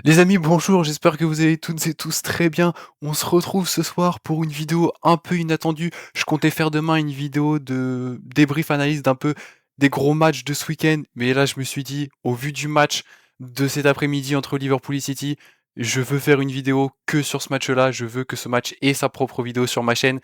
Les amis, bonjour, j'espère que vous allez toutes et tous très bien. On se retrouve ce soir pour une vidéo un peu inattendue. Je comptais faire demain une vidéo de débrief analyse d'un peu des gros matchs de ce week-end, mais là je me suis dit, au vu du match de cet après-midi entre Liverpool et City, je veux faire une vidéo que sur ce match-là, je veux que ce match ait sa propre vidéo sur ma chaîne.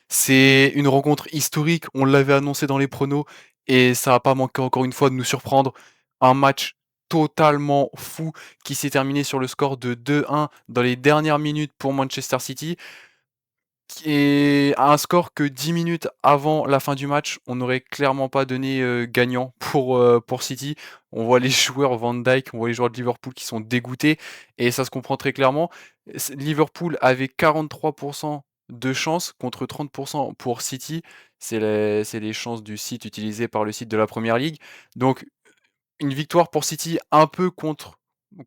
C'est une rencontre historique, on l'avait annoncé dans les pronos et ça a pas manqué encore une fois de nous surprendre. Un match totalement fou qui s'est terminé sur le score de 2-1 dans les dernières minutes pour Manchester City, qui est à un score que 10 minutes avant la fin du match, on n'aurait clairement pas donné gagnant pour City. On voit les joueurs Van Dijk, on voit les joueurs de Liverpool qui sont dégoûtés et ça se comprend très clairement. Liverpool avait 43% de chance contre 30% pour City. C'est les chances du site utilisé par le site de la Première Ligue. Donc une victoire pour City un peu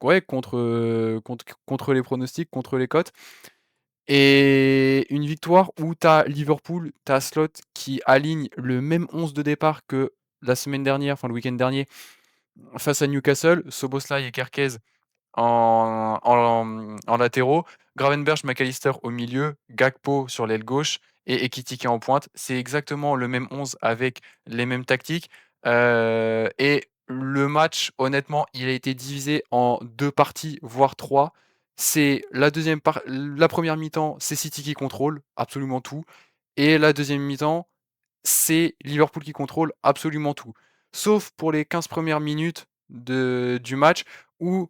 ouais, contre les pronostics, contre les cotes. Et une victoire où tu as Liverpool, tu as Slot qui aligne le même 11 de départ que la semaine dernière, enfin le week-end dernier, face à Newcastle, Szoboszlai et Kerkez en latéraux, Gravenberch, McAllister au milieu, Gakpo sur l'aile gauche et Ekitike en pointe. C'est exactement le même 11 avec les mêmes tactiques. Et le match, honnêtement, il a été divisé en deux parties, voire trois. C'est la première mi-temps, c'est City qui contrôle absolument tout. Et la deuxième mi-temps, c'est Liverpool qui contrôle absolument tout. Sauf pour les 15 premières minutes du match où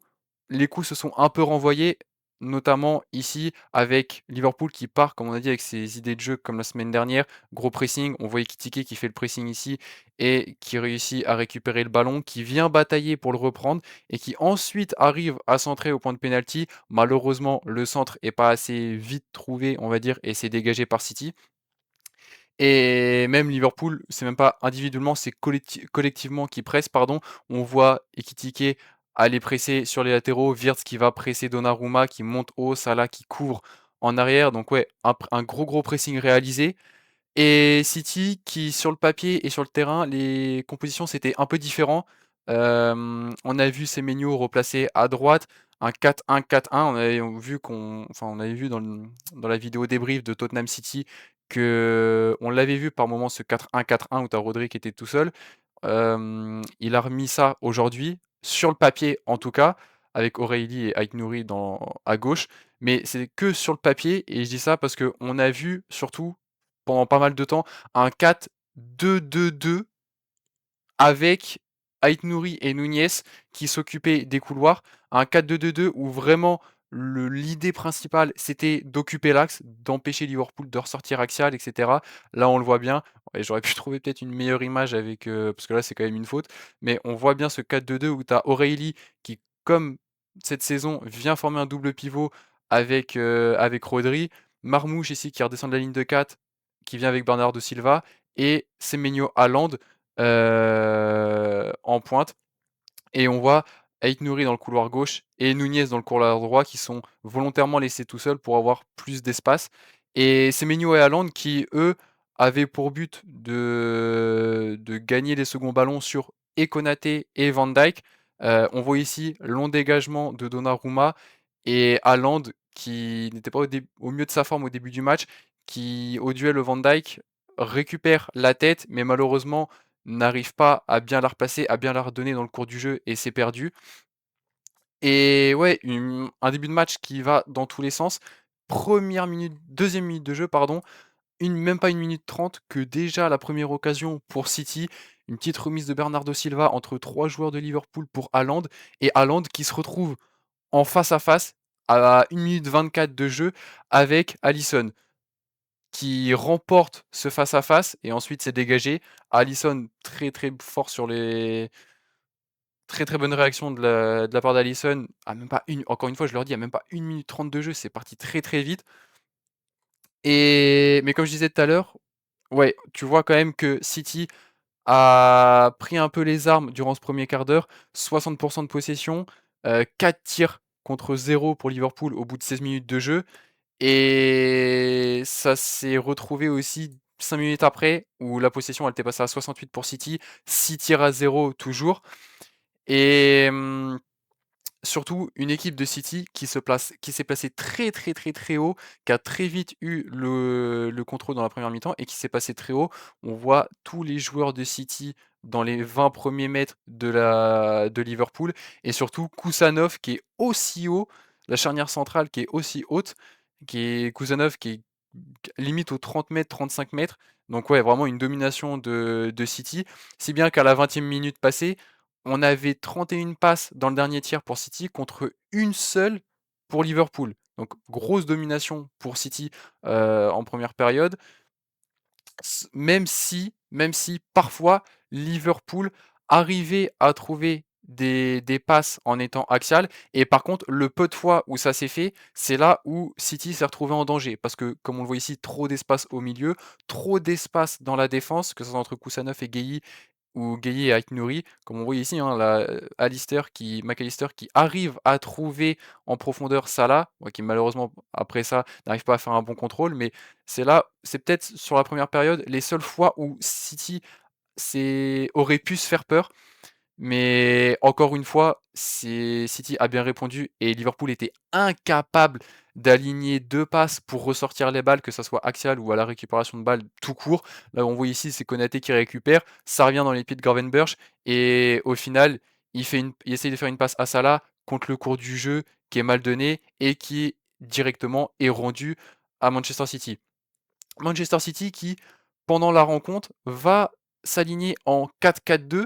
les coups se sont un peu renvoyés, notamment ici avec Liverpool qui part, comme on a dit, avec ses idées de jeu comme la semaine dernière. Gros pressing, on voit Ekitike qui fait le pressing ici et qui réussit à récupérer le ballon, qui vient batailler pour le reprendre et qui ensuite arrive à centrer au point de pénalty. Malheureusement, le centre est pas assez vite trouvé, on va dire, et c'est dégagé par City. Et même Liverpool, c'est même pas individuellement, c'est collectivement qui presse, pardon. On voit Ekitike aller presser sur les latéraux, Wirtz qui va presser Donnarumma, qui monte haut, Salah qui couvre en arrière. Donc ouais, un gros pressing réalisé. Et City qui, sur le papier et sur le terrain, les compositions c'était un peu différent. On a vu Semenyo replacé à droite, un 4-1-4-1. On avait vu dans la vidéo débrief de Tottenham City que on l'avait vu par moment ce 4-1-4-1 où tu as Rodri qui était tout seul. Il a remis ça aujourd'hui, sur le papier en tout cas, avec O'Reilly et Aït-Nouri à gauche. Mais c'est que sur le papier, et je dis ça parce qu'on a vu surtout pendant pas mal de temps un 4-2-2-2 avec Aït-Nouri et Nunez qui s'occupaient des couloirs. Un 4-2-2-2 où vraiment l'idée principale c'était d'occuper l'axe, d'empêcher Liverpool de ressortir axial, etc. Là on le voit bien. Et j'aurais pu trouver peut-être une meilleure image avec parce que là c'est quand même une faute, mais on voit bien ce 4-2-2 où tu as O'Reilly qui, comme cette saison, vient former un double pivot avec Rodri, Marmouche ici qui redescend de la ligne de 4 qui vient avec Bernardo Silva et Semenyo Haaland en pointe. Et on voit Aït-Nouri dans le couloir gauche et Nunez dans le couloir droit qui sont volontairement laissés tout seuls pour avoir plus d'espace. Et Semenyo et Haaland qui, eux, avaient pour but de gagner les seconds ballons sur et Konaté et Van Dijk. On voit ici long dégagement de Donnarumma et Haaland qui n'était pas au mieux de sa forme au début du match, qui au duel Van Dijk récupère la tête, mais malheureusement n'arrive pas à bien la replacer, à bien la redonner dans le cours du jeu et c'est perdu. Et ouais, un début de match qui va dans tous les sens. Première minute, deuxième minute de jeu, pardon, même pas 1 minute 30 que déjà la première occasion pour City, une petite remise de Bernardo Silva entre trois joueurs de Liverpool pour Haaland, et Haaland qui se retrouve en face à face à 1 minute 24 de jeu avec Alisson qui remporte ce face à face et ensuite c'est dégagé. Alisson très très fort sur les très très bonne réaction de la part d'Alisson. Même pas encore une fois, je leur dis, à même pas 1 minute 30 de jeu, c'est parti très très vite. Mais comme je disais tout à l'heure, ouais, tu vois quand même que City a pris un peu les armes durant ce premier quart d'heure. 60% de possession, 4 tirs contre 0 pour Liverpool au bout de 16 minutes de jeu. Et ça s'est retrouvé aussi 5 minutes après, où la possession elle était passée à 68 pour City, 6 tirs à 0 toujours. Et Surtout une équipe de City qui s'est placée très, très, très, très haut, qui a très vite eu le contrôle dans la première mi-temps et qui s'est passé très haut. On voit tous les joueurs de City dans les 20 premiers mètres de Liverpool et surtout Kusanov qui est aussi haut, la charnière centrale qui est aussi haute, qui est Kusanov qui est limite aux 30 mètres, 35 mètres. Donc ouais, vraiment une domination de City. Si bien qu'à la 20e minute passée, on avait 31 passes dans le dernier tiers pour City contre une seule pour Liverpool. Donc grosse domination pour City en première période. Même si parfois Liverpool arrivait à trouver des passes en étant axial. Et par contre, le peu de fois où ça s'est fait, c'est là où City s'est retrouvé en danger. Parce que, comme on le voit ici, trop d'espace au milieu, trop d'espace dans la défense, que ce soit entre Koussanov et Gueye, ou Gueye et Aït-Nouri, comme on voit ici, hein, McAllister qui arrive à trouver en profondeur Salah, ouais, qui malheureusement après ça n'arrive pas à faire un bon contrôle, mais c'est peut-être sur la première période les seules fois où City aurait pu se faire peur. Mais encore une fois, City a bien répondu et Liverpool était incapable d'aligner 2 passes pour ressortir les balles, que ça soit axial ou à la récupération de balles tout court. Là, on voit ici, c'est Konaté qui récupère, ça revient dans les pieds de Gravenberch et au final, il essaye de faire une passe à Salah contre le cours du jeu qui est mal donné et qui directement est rendu à Manchester City. Manchester City qui, pendant la rencontre, va s'aligner en 4-4-2,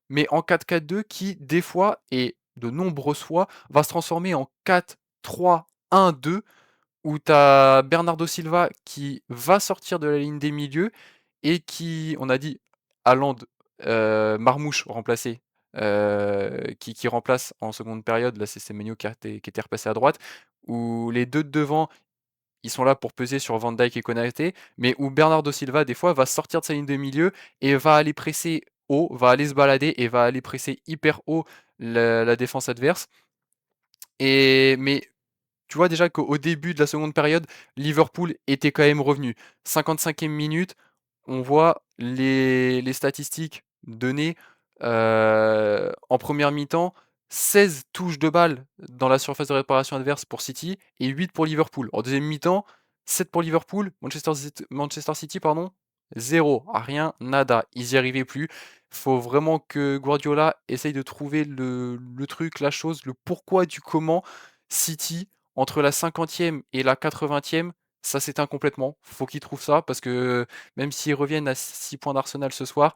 mais en 4-4-2 qui, des fois, et de nombreuses fois, va se transformer en 4-3-1-2, où tu as Bernardo Silva qui va sortir de la ligne des milieux et qui, on a dit, Haaland, Marmouche remplacé, qui remplace en seconde période, là c'est Semenyo qui était repassé à droite, où les deux de devant ils sont là pour peser sur Van Dijk et Konaté, mais où Bernardo Silva, des fois, va sortir de sa ligne de milieu et va aller presser haut, va aller se balader et va aller presser hyper haut la défense adverse. Mais tu vois déjà qu'au début de la seconde période, Liverpool était quand même revenu. 55e minute, on voit les statistiques données en première mi-temps. 16 touches de balle dans la surface de réparation adverse pour City et 8 pour Liverpool. En deuxième mi-temps, 7 pour Liverpool, Manchester City, pardon, 0, rien, nada, ils n'y arrivaient plus. Faut vraiment que Guardiola essaye de trouver le truc, la chose, le pourquoi du comment City, entre la 50e et la 80e, ça s'éteint complètement. Faut qu'il trouve ça parce que même s'ils reviennent à 6 points d'Arsenal ce soir,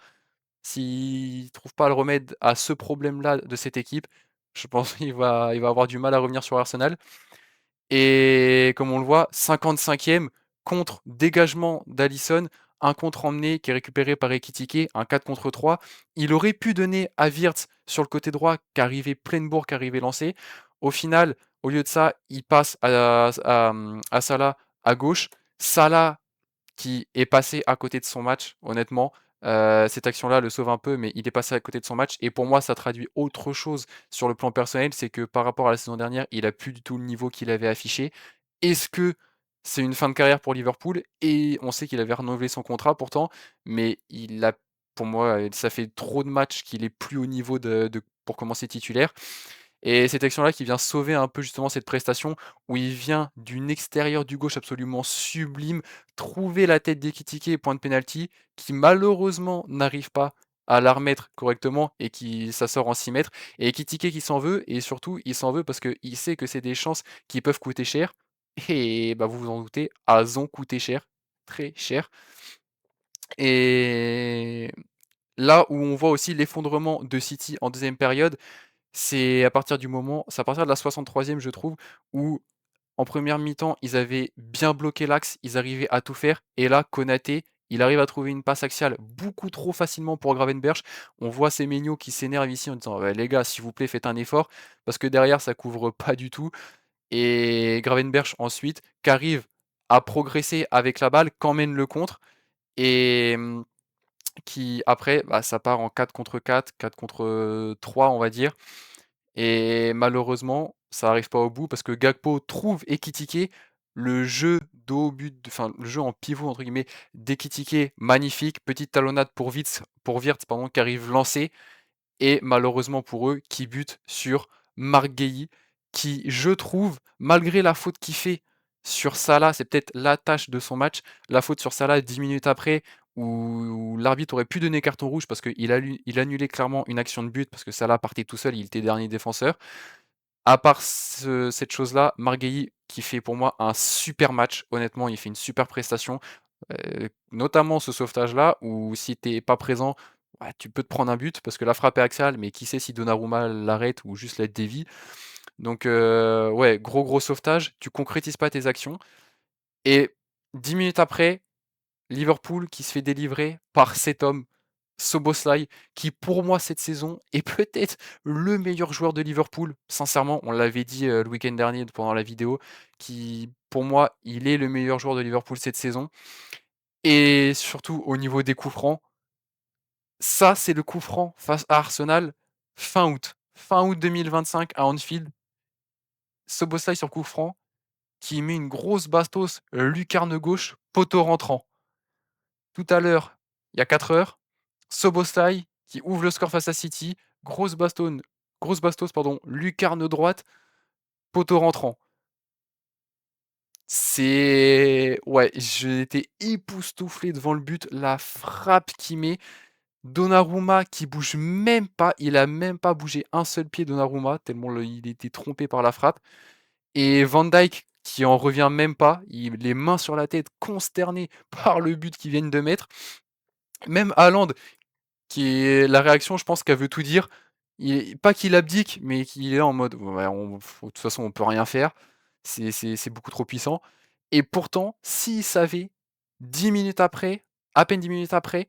s'il ne trouve pas le remède à ce problème-là de cette équipe, je pense qu'il va avoir du mal à revenir sur Arsenal. Et comme on le voit, 55e contre dégagement d'Alisson, un contre emmené qui est récupéré par Ekitike, un 4 contre 3. Il aurait pu donner à Wirtz sur le côté droit qu'arrivait Plenbourg, qu'arrivait lancé. Au final, au lieu de ça, il passe à Salah à gauche. Salah qui est passé à côté de son match, honnêtement. Cette action-là le sauve un peu, mais il est passé à côté de son match. Et pour moi, ça traduit autre chose sur le plan personnel, c'est que par rapport à la saison dernière, il a plus du tout le niveau qu'il avait affiché. Est-ce que c'est une fin de carrière pour Liverpool? Et on sait qu'il avait renouvelé son contrat pourtant, mais pour moi, ça fait trop de matchs qu'il est plus au niveau pour commencer titulaire. Et cette action-là qui vient sauver un peu justement cette prestation où il vient d'une extérieure du gauche absolument sublime, trouver la tête d'Ekitike, point de pénalty, qui malheureusement n'arrive pas à la remettre correctement et qui ça sort en 6 mètres. Et Ekitike qui s'en veut, et surtout il s'en veut parce qu'il sait que c'est des chances qui peuvent coûter cher. Et bah, vous vous en doutez, elles ont coûté cher, très cher. Et là où on voit aussi l'effondrement de City en deuxième période, c'est à partir de la 63e, je trouve, où en première mi-temps, ils avaient bien bloqué l'axe, ils arrivaient à tout faire. Et là, Konaté, il arrive à trouver une passe axiale beaucoup trop facilement pour Gravenberch. On voit Semenyo qui s'énerve ici en disant «Ouais, les gars, s'il vous plaît, faites un effort, parce que derrière, ça couvre pas du tout». Et Gravenberch ensuite, qui arrive à progresser avec la balle, qu'emmène le contre. Et qui après, bah, ça part en 4 contre 4, 4 contre 3, on va dire. Et malheureusement, ça arrive pas au bout parce que Gakpo trouve Ekitike, le jeu dos au but, enfin le jeu en pivot entre guillemets d'Ekitike, magnifique, petite talonnade pour Wirtz pardon, qui arrive lancé et malheureusement pour eux, qui bute sur Marc Guéhi, qui, je trouve, malgré la faute qu'il fait sur Salah, c'est peut-être la tâche de son match, la faute sur Salah 10 minutes après, où l'arbitre aurait pu donner carton rouge parce qu'il annulait clairement une action de but parce que Salah partait tout seul, il était dernier défenseur. À part cette chose-là, Marc Guéhi qui fait pour moi un super match, honnêtement, il fait une super prestation, notamment ce sauvetage-là où si t'es pas présent, bah, tu peux te prendre un but parce que la frappe est axiale, mais qui sait si Donnarumma l'arrête ou juste la dévie. Donc ouais, gros sauvetage, tu concrétises pas tes actions et 10 minutes après, Liverpool qui se fait délivrer par cet homme, Szoboszlai, qui pour moi cette saison est peut-être le meilleur joueur de Liverpool. Sincèrement, on l'avait dit le week-end dernier pendant la vidéo, qui pour moi il est le meilleur joueur de Liverpool cette saison. Et surtout au niveau des coups francs, ça c'est le coup franc face à Arsenal fin août. Fin août 2025 à Anfield, Szoboszlai sur coup franc, qui met une grosse bastos, lucarne gauche, poteau rentrant. Tout à l'heure, il y a 4 heures, Szoboszlai qui ouvre le score face à City, grosse bastos pardon, lucarne droite, poteau rentrant. C'est ouais, j'ai été époustouflé devant le but, la frappe qu'il met. Donnarumma qui bouge même pas, il a même pas bougé un seul pied Donnarumma, tellement il était trompé par la frappe. Et Van Dijk qui en revient même pas, les mains sur la tête, consterné par le but qu'ils viennent de mettre. Même Haaland, qui est la réaction, je pense qu'elle veut tout dire. Pas qu'il abdique, mais qu'il est là en mode ouais, de toute façon, on peut rien faire. C'est beaucoup trop puissant. Et pourtant, s'il savait, 10 minutes après, à peine 10 minutes après,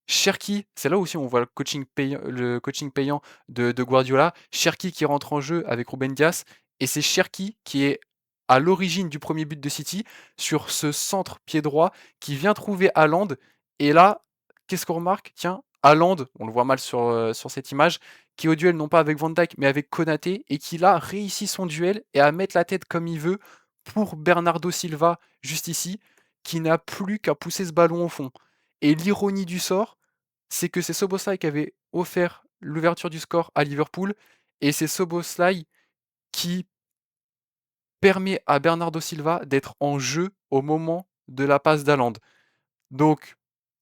Cherki, c'est là aussi où on voit le coaching payant de Guardiola. Cherki qui rentre en jeu avec Ruben Dias. Et c'est Cherki qui est à l'origine du premier but de City sur ce centre pied droit qui vient trouver Haaland. Et là, qu'est-ce qu'on remarque? Tiens, Haaland, on le voit mal sur cette image, qui est au duel non pas avec Van Dijk mais avec Konaté et qui là réussit son duel et à mettre la tête comme il veut pour Bernardo Silva juste ici, qui n'a plus qu'à pousser ce ballon au fond. Et l'ironie du sort, c'est que c'est Szoboszlai qui avait offert l'ouverture du score à Liverpool et c'est Szoboszlai qui permet à Bernardo Silva d'être en jeu au moment de la passe d'Haaland. Donc,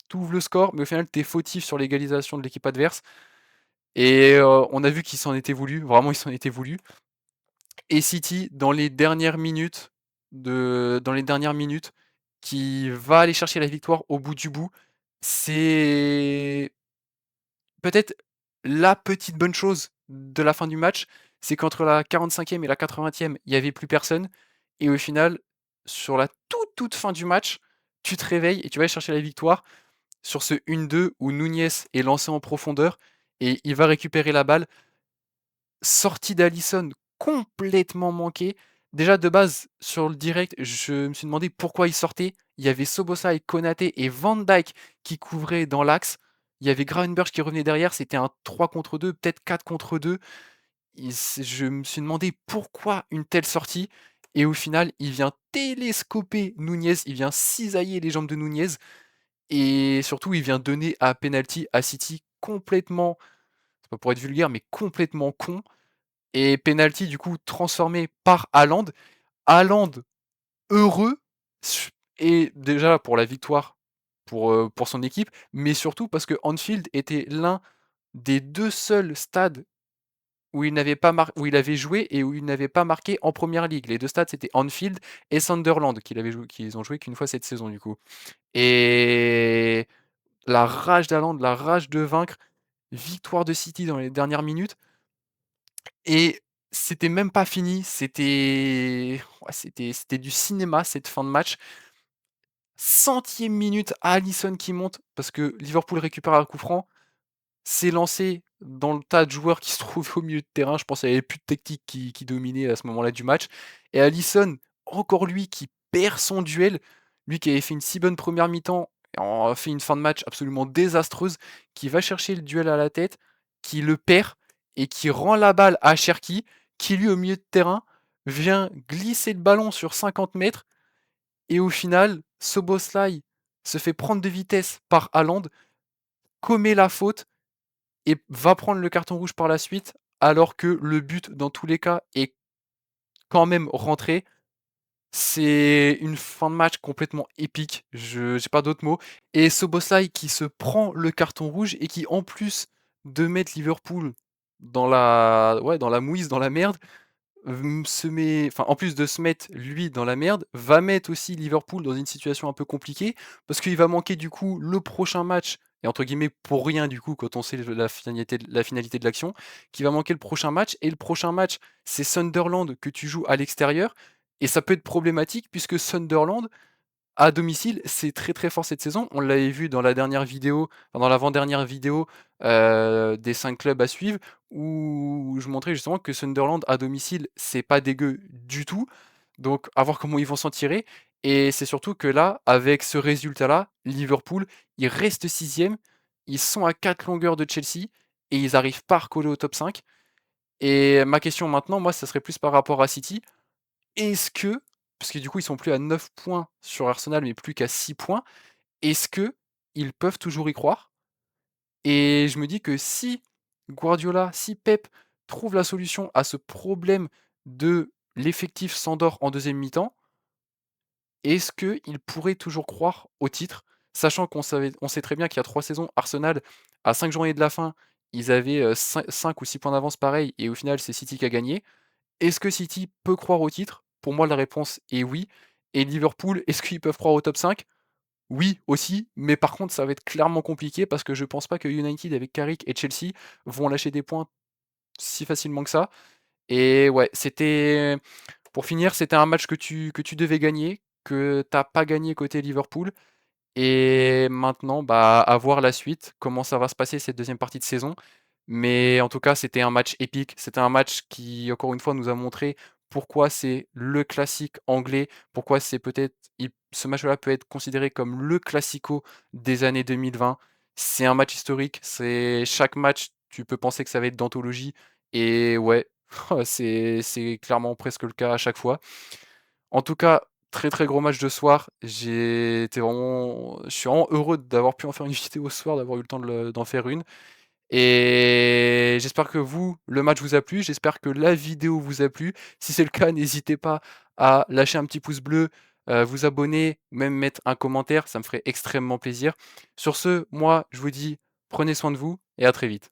tu ouvres le score, mais au final, tu es fautif sur l'égalisation de l'équipe adverse. Et on a vu qu'il s'en était voulu, vraiment il s'en était voulu. Et City, dans les dernières minutes, qui va aller chercher la victoire au bout du bout, c'est peut-être la petite bonne chose de la fin du match, c'est qu'entre la 45e et la 80e, il y avait plus personne et au final, sur la toute fin du match, tu te réveilles et tu vas aller chercher la victoire sur ce 1-2 où Nunez est lancé en profondeur et il va récupérer la balle. Sortie d'Alisson complètement manquée. Déjà de base, sur le direct, je me suis demandé pourquoi il sortait. Il y avait Szoboszlai, Konaté et Van Dijk qui couvraient dans l'axe. Il y avait Gravenberch qui revenait derrière. C'était un 3 contre 2, peut-être 4 contre 2. Je me suis demandé pourquoi une telle sortie. Et au final, il vient télescoper Nunez. Il vient cisailler les jambes de Nunez. Et surtout, il vient donner un penalty à City complètement, c'est pas pour être vulgaire, mais complètement con. Et penalty du coup transformé par Haaland. Haaland heureux et déjà pour la victoire pour son équipe, mais surtout parce que Anfield était l'un des 2 seuls stades où il avait joué et où il n'avait pas marqué en première ligue. Les 2 stades c'était Anfield et Sunderland qu'ils ont joué qu'une fois cette saison du coup. Et la rage d'Haaland, la rage de vaincre, victoire de City dans les dernières minutes. Et c'était même pas fini, c'était du cinéma cette fin de match. Centième minute, Alisson qui monte parce que Liverpool récupère un coup franc, s'est lancé dans le tas de joueurs qui se trouvaient au milieu de terrain. Je pense qu'il y avait plus de technique qui dominait à ce moment-là du match. Et Alisson, encore lui qui perd son duel, lui qui avait fait une si bonne première mi-temps et en fait une fin de match absolument désastreuse, qui va chercher le duel à la tête, qui le perd et qui rend la balle à Cherki, qui lui au milieu de terrain vient glisser le ballon sur 50 mètres et au final, Szoboszlai se fait prendre de vitesse par Haaland, commet la faute et va prendre le carton rouge par la suite alors que le but, dans tous les cas, est quand même rentré. C'est une fin de match complètement épique, je j'ai pas d'autres mots et Szoboszlai qui se prend le carton rouge et qui, en plus de mettre Liverpool dans la ouais, dans la mouise, dans la merde, se met enfin, en plus de se mettre lui dans la merde, va mettre aussi Liverpool dans une situation un peu compliquée parce qu'il va manquer du coup le prochain match et entre guillemets «pour rien» du coup quand on sait la finalité de l'action, qui va manquer le prochain match et le prochain match, c'est Sunderland que tu joues à l'extérieur et ça peut être problématique puisque Sunderland à domicile, c'est très, très fort cette saison. On l'avait vu dans la dernière vidéo, enfin dans l'avant-dernière vidéo, des 5 clubs à suivre, où je montrais justement que Sunderland à domicile, c'est pas dégueu du tout. Donc à voir comment ils vont s'en tirer et c'est surtout que là, avec ce résultat-là, Liverpool, ils restent 6e, ils sont à 4 longueurs de Chelsea et ils arrivent pas à recoller au top 5 et ma question maintenant, moi, ça serait plus par rapport à City. Est-ce que parce que du coup, ils sont plus à 9 points sur Arsenal, mais plus qu'à 6 points. Est-ce qu'ils peuvent toujours y croire? Et je me dis que si Guardiola, si Pep trouve la solution à ce problème de l'effectif s'endort en deuxième mi-temps, est-ce qu'ils pourraient toujours croire au titre? Sachant on sait très bien qu'il y a 3 saisons, Arsenal, à 5 journées de la fin, ils avaient, 5 ou 6 points d'avance pareil et au final, c'est City qui a gagné. Est-ce que City peut croire au titre? Pour moi, la réponse est oui. Et Liverpool, est-ce qu'ils peuvent croire au top 5? Oui, aussi, mais par contre, ça va être clairement compliqué parce que je pense pas que United avec Carrick et Chelsea vont lâcher des points si facilement que ça. Et ouais, pour finir, c'était un match que tu devais gagner, que t'as pas gagné côté Liverpool. Et maintenant, bah, à voir la suite, comment ça va se passer cette deuxième partie de saison. Mais en tout cas, c'était un match épique. C'était un match qui, encore une fois, nous a montré pourquoi c'est le classique anglais, pourquoi ce match-là peut être considéré comme le classico des années 2020. C'est un match historique. Chaque match, tu peux penser que ça va être d'anthologie. Et ouais, c'est clairement presque le cas à chaque fois. En tout cas, très, très gros match de soir. Je suis vraiment heureux d'avoir pu en faire une vidéo ce soir, d'avoir eu le temps d'en faire une. Et j'espère que le match vous a plu. J'espère que la vidéo vous a plu. Si c'est le cas, n'hésitez pas à lâcher un petit pouce bleu, vous abonner, même mettre un commentaire. Ça me ferait extrêmement plaisir. Sur ce, moi, je vous dis, prenez soin de vous et à très vite.